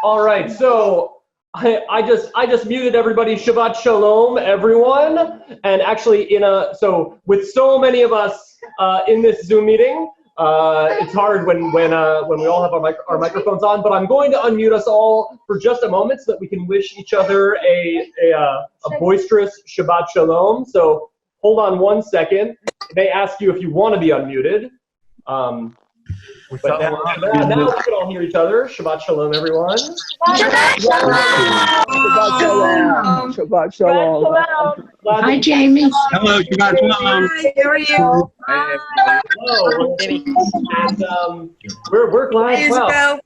All right, so I just muted everybody. Shabbat shalom, everyone. And actually, so with so many of us in this Zoom meeting, it's hard when we all have our microphones on. But I'm going to unmute us all for just a moment so that we can wish each other a boisterous Shabbat shalom. So hold on one second. They ask you if you want to be unmuted. But now we can all hear each other. Shabbat shalom, everyone. Shabbat shalom. Shabbat shalom. Shabbat shalom. Hi, Jamie. Hello, Shabbat shalom. Hi, how are you? Hello. And we're glad. Hi, Wow. Isabel.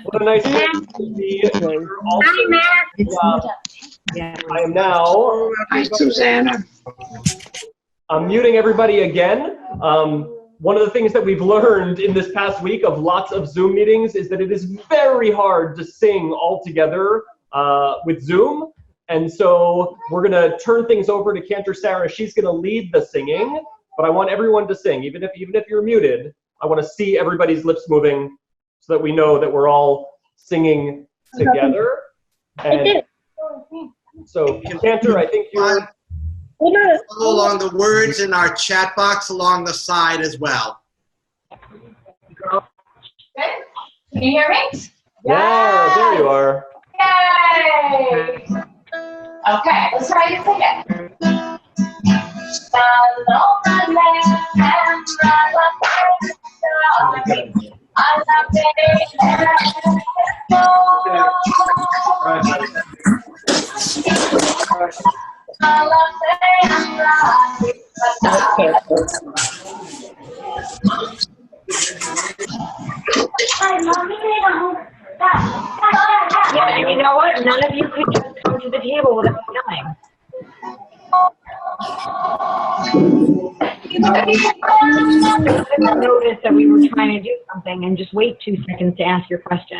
What a nice day to be here. Also, I am now. Hi, Susanna. I'm muting everybody again. One of the things that we've learned in this past week of lots of Zoom meetings is that it is very hard to sing all together with Zoom. And so we're going to turn things over to Cantor Sarah. She's going to lead the singing, but I want everyone to sing. Even if you're muted, I want to see everybody's lips moving so that we know that we're all singing together. And so Cantor, I think you're... Follow along the words in our chat box along the side as well. Good. Can you hear me? Yeah, there you are. Yay! Okay, let's try to sing it. Yeah, and you know what? None of you could just come to the table without yelling. Notice that we were trying to do something and just wait 2 seconds to ask your question.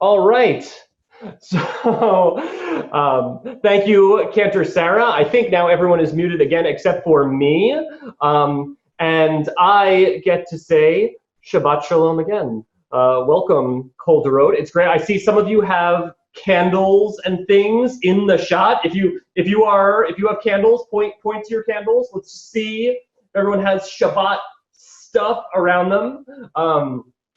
All right. So thank you, Cantor Sarah. I think now everyone is muted again except for me. And I get to say Shabbat Shalom again. Welcome, Kol Dorot. It's great. I see some of you have candles and things in the shot. If you have candles, point to your candles. Let's see if everyone has Shabbat stuff around them.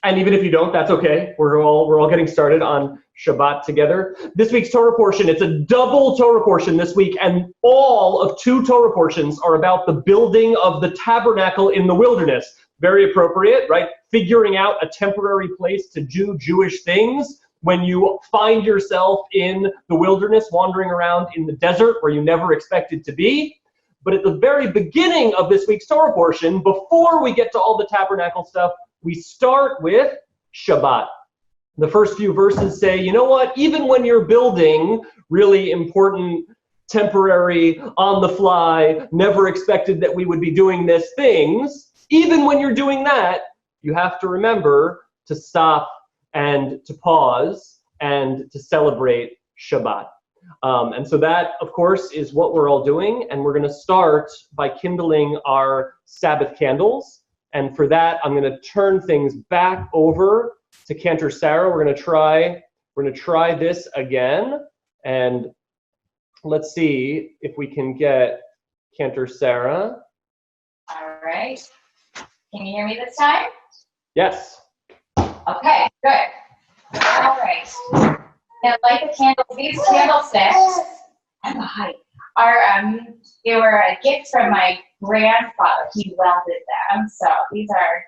And even if you don't, that's okay. We're all getting started on Shabbat together. This week's Torah portion, it's a double Torah portion this week, and all of 2 Torah portions are about the building of the tabernacle in the wilderness. Very appropriate, right? Figuring out a temporary place to do Jewish things when you find yourself in the wilderness, wandering around in the desert where you never expected to be. But at the very beginning of this week's Torah portion, before we get to all the tabernacle stuff, we start with Shabbat. The first few verses say, you know what, even when you're building really important, temporary, on the fly, never expected that we would be doing this things, even when you're doing that, you have to remember to stop and to pause and to celebrate Shabbat. And so that, of course, is what we're all doing. And we're going to start by kindling our Sabbath candles. And for that, I'm going to turn things back over to Cantor Sarah. We're going to try this again. And let's see if we can get Cantor Sarah. All right. Can you hear me this time? Yes. Okay, good. All right. Now light the candles. These candlesticks. I'm a height. They were a gift from my grandfather. He welded them, so these are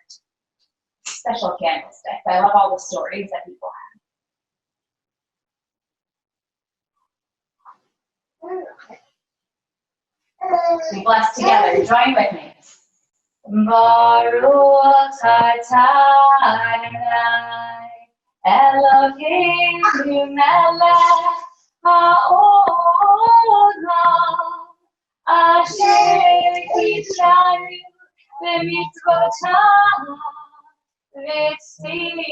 special candlesticks. I love all the stories that people have. We bless together. Join with me. Baruch atah Adonai Eloheinu melech haolam asher kitanu b'mitzvotav v'tzivanu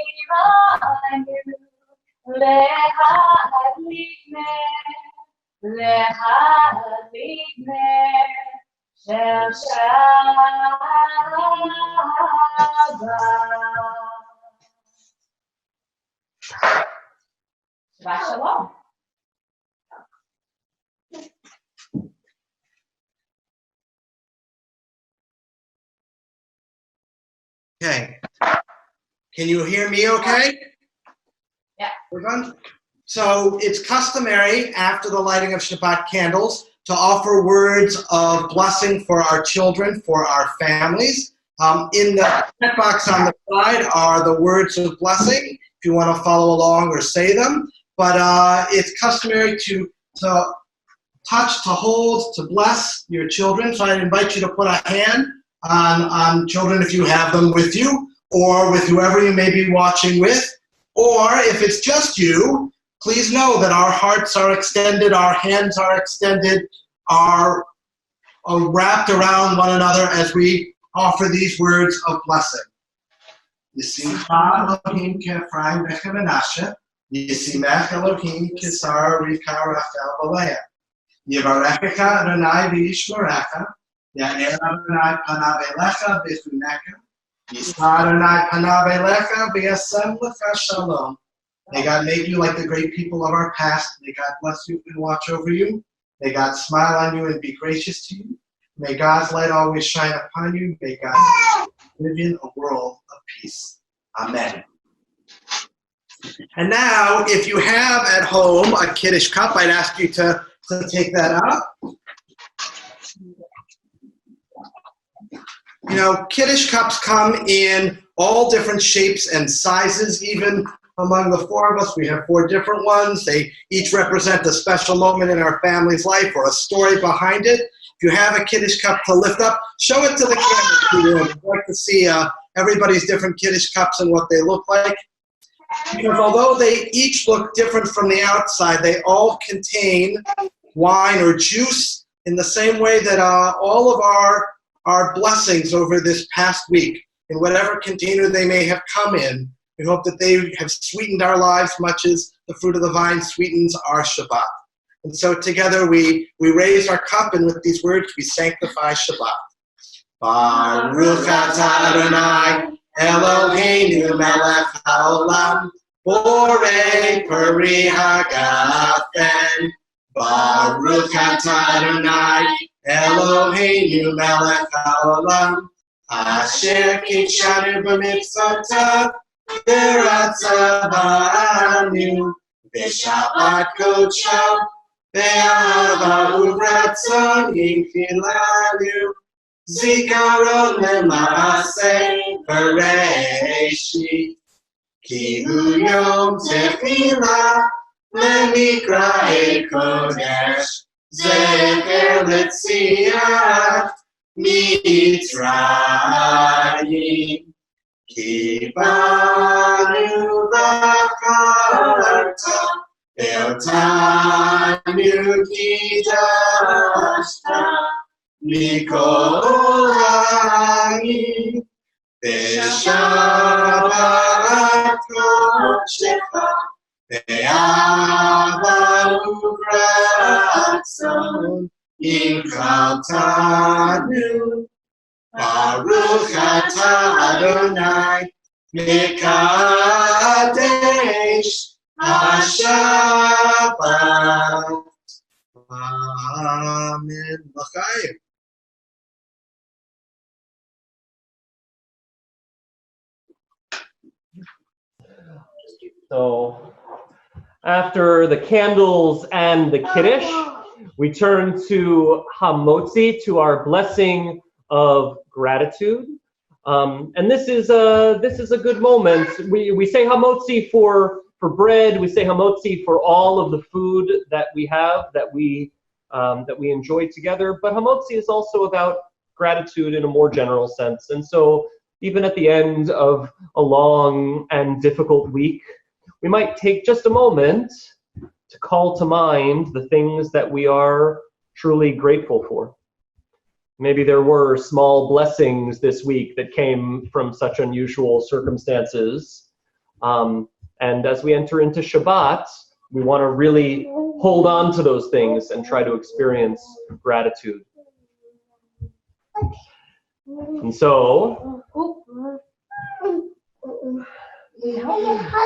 להדליק נר של Shabbat Shalom. Okay. Can you hear me okay? Yeah. We're done? So it's customary after the lighting of Shabbat candles to offer words of blessing for our children, for our families. In the chat box on the side are the words of blessing, if you want to follow along or say them. But it's customary to touch, to hold, to bless your children. So I invite you to put a hand on children if you have them with you, or with whoever you may be watching with. Or if it's just you, please know that our hearts are extended, our hands are extended, are wrapped around one another as we offer these words of blessing. Yisimcha Elohim ke'Ephraim v'Menashe, Yisimech Elohim kisar rivka Rachel v'Leah. Yivarechecha Adonai v'yishmerecha, Ya'er Adonai panav elecha v'chunecha, Yisra Adonai panav elecha v'yasem lecha shalom. May God make you like the great people of our past. May God bless you and watch over you. May God smile on you and be gracious to you. May God's light always shine upon you. May God live in a world of peace. Amen. And now, if you have at home a Kiddush cup, I'd ask you to take that out. You know, Kiddush cups come in all different shapes and sizes. Even among the four of us, we have 4 different ones. They each represent a special moment in our family's life or a story behind it. If you have a Kiddush cup to lift up, show it to the camera. I'd like to see everybody's different Kiddush cups and what they look like. Because although they each look different from the outside, they all contain wine or juice in the same way that all of our blessings over this past week, in whatever container they may have come in, we hope that they have sweetened our lives much as the fruit of the vine sweetens our Shabbat. And so together we raise our cup, and with these words we sanctify Shabbat. Baruch atah Adonai Eloheinu melech haolam borei peri hagafen. Baruch atah Adonai Eloheinu melech haolam asher kitshanu b'mitzvotav v'ratzavanu b'shabbat kodsho v'ahava uvratzon yinchilanu zikaron lema'aseh bereshit ki hu yom tefillah lemikra'e kodesh zecher letziat mitzrayim ki banu v'charta ve'otanu kidashta mikol ha'amim ve'shabbat kodshecha ve'ahava uvratzon yimchaltanu. Baruch atah Adonai mekadesh haShabbat. Amen. L'chaim. So after the candles and the Kiddush, we turn to Hamotzi, to our blessing of gratitude. And this is a good moment. We say Hamotzi for bread. We say Hamotzi for all of the food that we have, that we enjoy together. But Hamotzi is also about gratitude in a more general sense. And so even at the end of a long and difficult week, we might take just a moment to call to mind the things that we are truly grateful for. Maybe there were small blessings this week that came from such unusual circumstances. And as we enter into Shabbat, we want to really hold on to those things and try to experience gratitude. And so,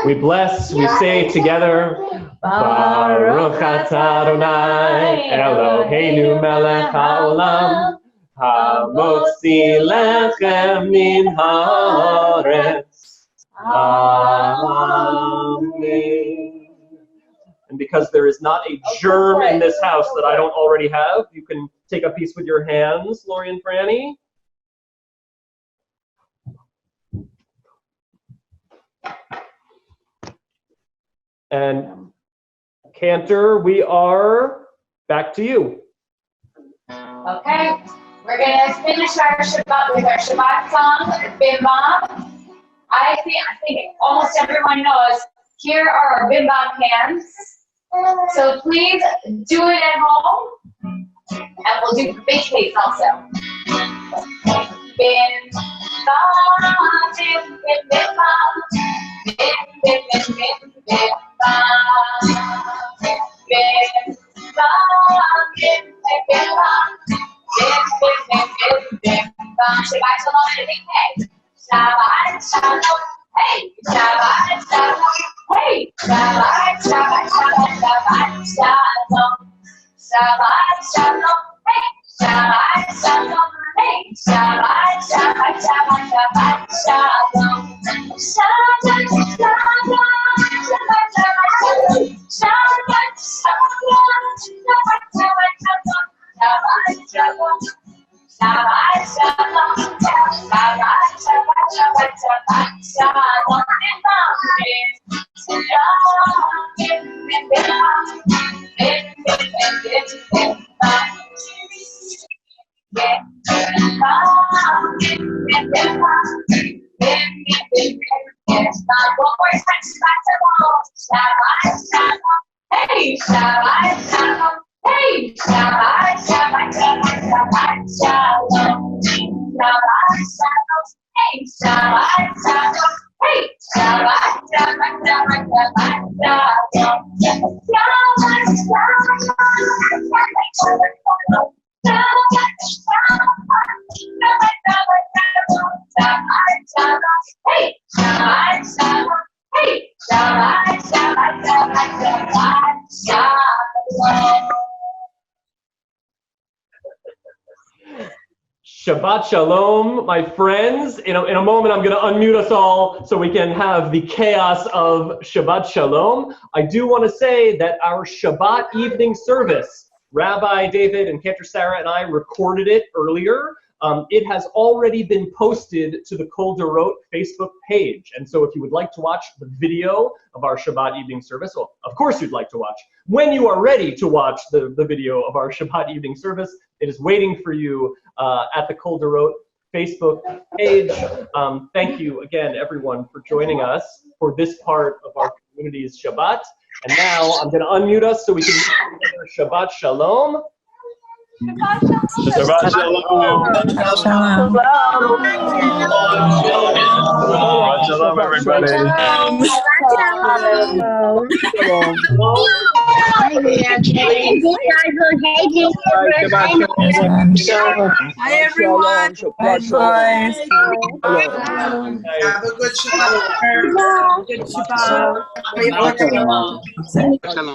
we bless, we say together, Baruch atah Adonai Eloheinu melech haolam, hamotzi lechem min haaretz. Amen. And because there is not a germ in this house that I don't already have, you can take a piece with your hands, Lori and Franny. And Cantor, we are back to you. Okay, we're gonna finish our Shabbat with our Shabbat song, Bim Bam. I think almost everyone knows, here are our Bim Bam hands. So please do it at home, and we'll do the big case also. Bim Bam, Bim Bim Bim Bam, Bim Bim Bim Bim Bim Bam, Bim Bam, Bim Bim Bim Bam, Bim Bim Bim Bim Bim Bam. Shabbat Shalom, hey, Shabbat Shalom, hey, Shabbat Shalom, hey, Shabbat Shabbat Shabbat Shabbat Shalom, Shabbat Shalom, hey, Shabbat Shalom, hey, Shabbat Shabbat Shabbat Shabbat Shalom, Shabbat Shalom, Shabbat Shabbat Shabbat Shabbat Shabbat Shalom, Shabbat Shalom, Shabbat Shabbat Shabbat Shabbat Shalom, hey, Shabbat Shalom, hey, Shabbat Shabbat Shabbat Shabbat Shalom, Shabbat Shalom, hey, Shabbat Shalom, hey, Shabbat Shabbat Shabbat Shabbat Shalom, Shabbat Shalom, hey, Shabbat Shalom, hey, Shabbat Shabbat Shabbat Shabbat Shalom. Shabbat Shalom, my friends. In a moment, I'm going to unmute us all so we can have the chaos of Shabbat Shalom. I do want to say that our Shabbat evening service, Rabbi David and Cantor Sarah and I recorded it earlier. It has already been posted to the Kol Dorot Facebook page. And so if you would like to watch the video of our Shabbat evening service, well, of course you'd like to watch. When you are ready to watch the video of our Shabbat evening service, it is waiting for you at the Kol Dorot Facebook page. Thank you again, everyone, for joining us for this part of our community's Shabbat. And now I'm going to unmute us so we can Shabbat Shalom. Shabbat Shalom. Shabbat Shalom, everybody. Hi, everyone. Have a good Shabbat. Shabbat Shalom.